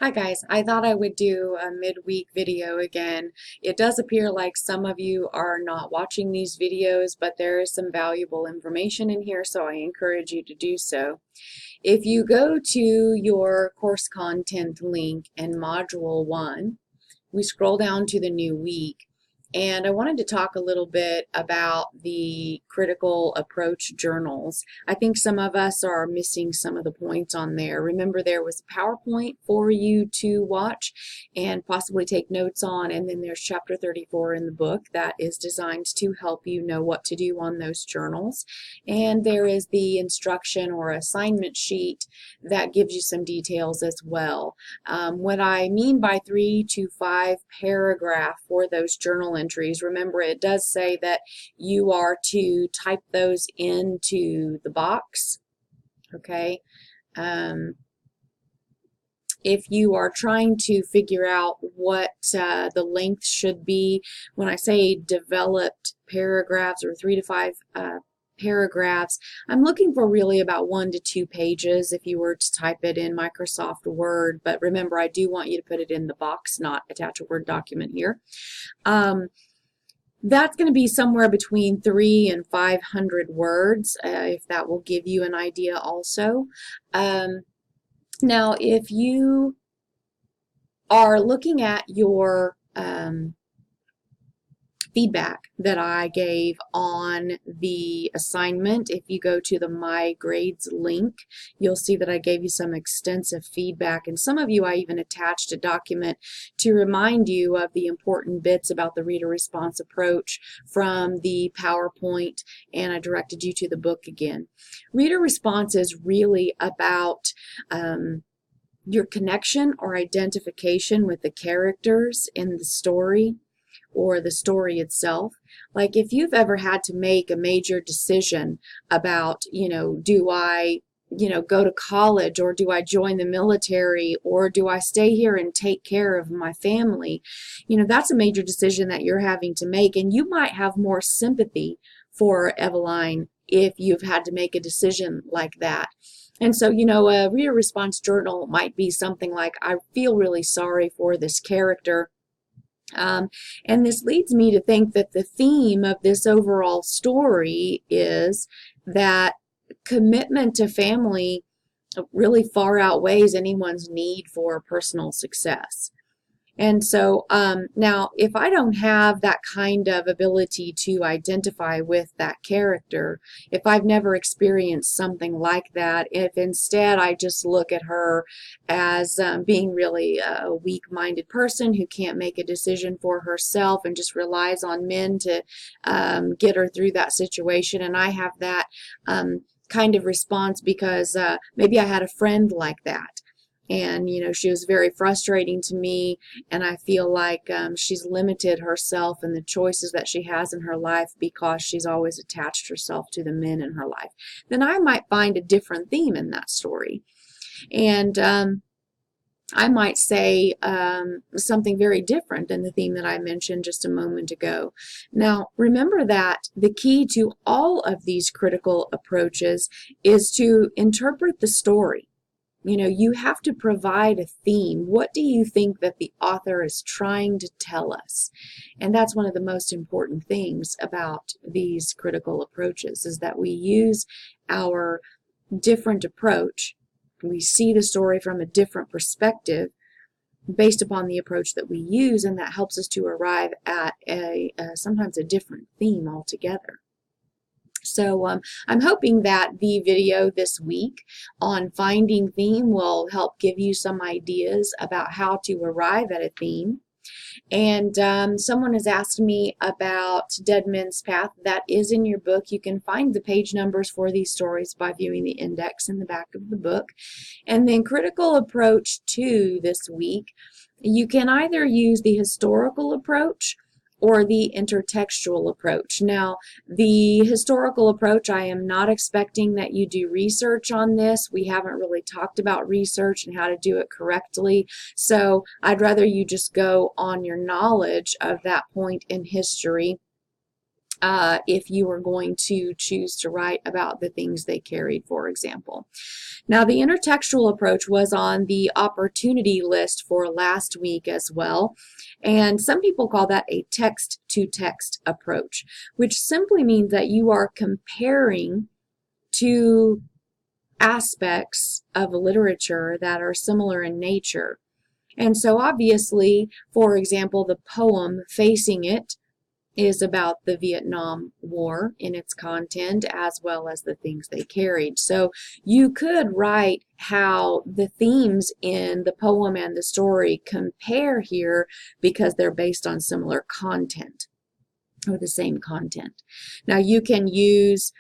Hi guys, I thought I would do a midweek video again. It does appear like some of you are not watching these videos, but there is some valuable information in here, so I encourage you to do so. If you go to your course content link in Module 1, we scroll down to the new week, and I wanted to talk a little bit about the critical approach journals. I think some of us are missing some of the points on there. Remember, there was a PowerPoint for you to watch and possibly take notes on, and then there's chapter 34 in the book that is designed to help you know what to do on those journals. And there is the instruction or assignment sheet that gives you some details as well. What I mean by 3 to 5 paragraph for those journal entries, remember it does say that you are to type those into the box, okay? If you are trying to figure out what the length should be, when I say developed paragraphs or 3 to 5 paragraphs, I'm looking for really about 1 to 2 pages if you were to type it in Microsoft Word, but remember I do want you to put it in the box, not attach a Word document here. That's going to be somewhere between 300 and 500 words, if that will give you an idea also. Now, if you are looking at your feedback that I gave on the assignment, if you go to the My Grades link, you'll see that I gave you some extensive feedback, and some of you I even attached a document to remind you of the important bits about the reader response approach from the PowerPoint, and I directed you to the book again. Reader response is really about your connection or identification with the characters in the story or the story itself. Like if you've ever had to make a major decision about, do I, go to college, or do I join the military, or do I stay here and take care of my family? That's a major decision that you're having to make, and you might have more sympathy for Eveline if you've had to make a decision like that. And so, a reader response journal might be something like, I feel really sorry for this character. And this leads me to think that the theme of this overall story is that commitment to family really far outweighs anyone's need for personal success. And so now, if I don't have that kind of ability to identify with that character, if I've never experienced something like that, if instead I just look at her as being really a weak-minded person who can't make a decision for herself and just relies on men to get her through that situation, and I have that kind of response because maybe I had a friend like that. And, she was very frustrating to me, and I feel like she's limited herself and the choices that she has in her life because she's always attached herself to the men in her life. Then I might find a different theme in that story. And I might say something very different than the theme that I mentioned just a moment ago. Now, remember that the key to all of these critical approaches is to interpret the story. You have to provide a theme. What do you think that the author is trying to tell us? And that's one of the most important things about these critical approaches, is that we use our different approach. We see the story from a different perspective based upon the approach that we use, and that helps us to arrive at sometimes a different theme altogether. So I'm hoping that the video this week on finding theme will help give you some ideas about how to arrive at a theme. And someone has asked me about Dead Men's Path. That is in your book. You can find the page numbers for these stories by viewing the index in the back of the book. And then critical approach 2 this week, you can either use the historical approach or the intertextual approach. Now, the historical approach, I am not expecting that you do research on this. We haven't really talked about research and how to do it correctly, so I'd rather you just go on your knowledge of that point in history if you are going to choose to write about the things they carried, for example. Now, the intertextual approach was on the opportunity list for last week as well, and some people call that a text-to-text approach, which simply means that you are comparing two aspects of literature that are similar in nature. And so obviously, for example, the poem Facing It is about the Vietnam War in its content as well as the things they carried. So you could write how the themes in the poem and the story compare here because they're based on similar content or the same content. Now you can use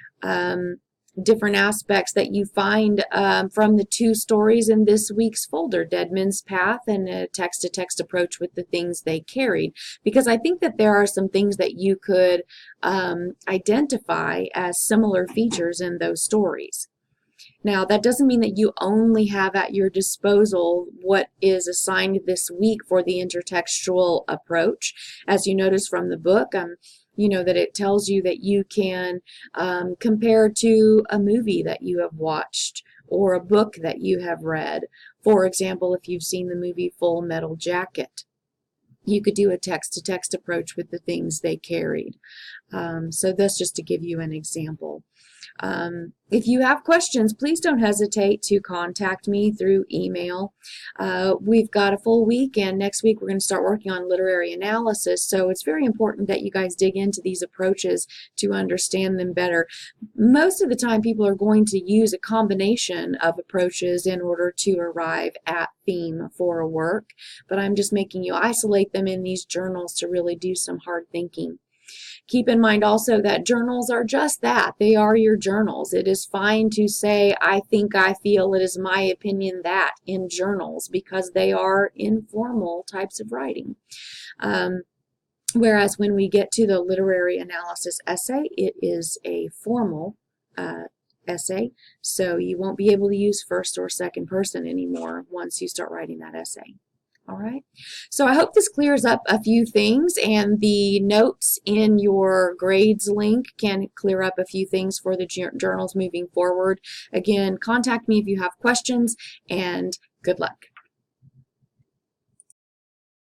different aspects that you find from the two stories in this week's folder, Dead Men's Path and a text-to-text approach with the things they carried, because I think that there are some things that you could identify as similar features in those stories. Now, that doesn't mean that you only have at your disposal what is assigned this week for the intertextual approach. As you notice from the book, you know that it tells you that you can compare to a movie that you have watched or a book that you have read. For example, if you've seen the movie Full Metal Jacket, you could do a text-to-text approach with the things they carried. So that's just to give you an example. If you have questions, please don't hesitate to contact me through email. We've got a full week, and next week we're going to start working on literary analysis, so it's very important that you guys dig into these approaches to understand them better. Most of the time people are going to use a combination of approaches in order to arrive at theme for a work, but I'm just making you isolate them in these journals to really do some hard thinking. Keep in mind also that journals are just that. They are your journals. It is fine to say, I think, I feel, it is my opinion that in journals, because they are informal types of writing. Whereas when we get to the literary analysis essay, it is a formal essay, so you won't be able to use first or second person anymore once you start writing that essay. All right, so I hope this clears up a few things, and the notes in your grades link can clear up a few things for the journals moving forward. Again, contact me if you have questions, and good luck.